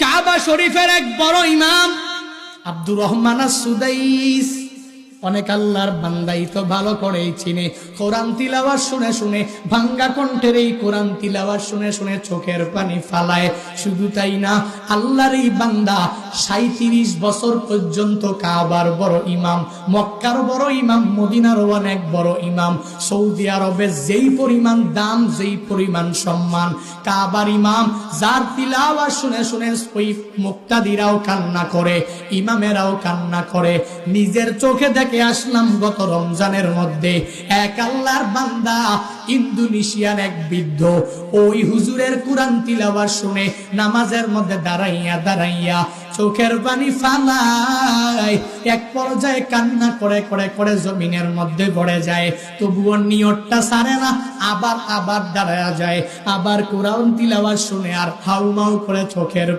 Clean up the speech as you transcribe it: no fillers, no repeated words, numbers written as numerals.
কাবা শরীফের এক বড় ইমাম আব্দুর রহমান আস-সুদাইস, অনেক আল্লাহর বান্দাই তো ভালো করেই চিনে। কোরআন তিলাওয়াত শুনে শুনে, ভাঙ্গা কণ্ঠের এই কোরআন তিলাওয়াত শুনে শুনে চোখের পানি ফালায়। শুধু তাই না, আল্লাহর এই বান্দা 37 বছর পর্যন্ত কাবার বড় ইমাম, মক্কার বড় ইমাম, মদিনার অনেক বড় ইমাম। সৌদি আরবে যেই পরিমাণ দাম, যেই পরিমাণ সম্মান, কাবার ইমাম যার তিলাওয়াত শুনে শুনে ওই মুক্তাদিরাও কান্না করে, ইমামেরাও কান্না করে। নিজের চোখে দেখে আসলাম গত রমজানের মধ্যে এক আল্লাহর বান্দা ইন্দোনেশিয়ার এক বৃদ্ধ ওই হুজুরের কোরআন তিলাওয়াত শুনে নামাজের মধ্যে দাঁড়াইয়া দাঁড়াইয়া চোখের পানি ফালায়, এক পর্যায়ে কান্না করে করে করে জমিনের মধ্যে পড়ে যায়। তবুও নিয়তটা ছাড়ে না, আবার দাঁড়ায়া যায়, আবার কোরআন তিলাওয়াত শুনে আর হাউমাউ করে চোখের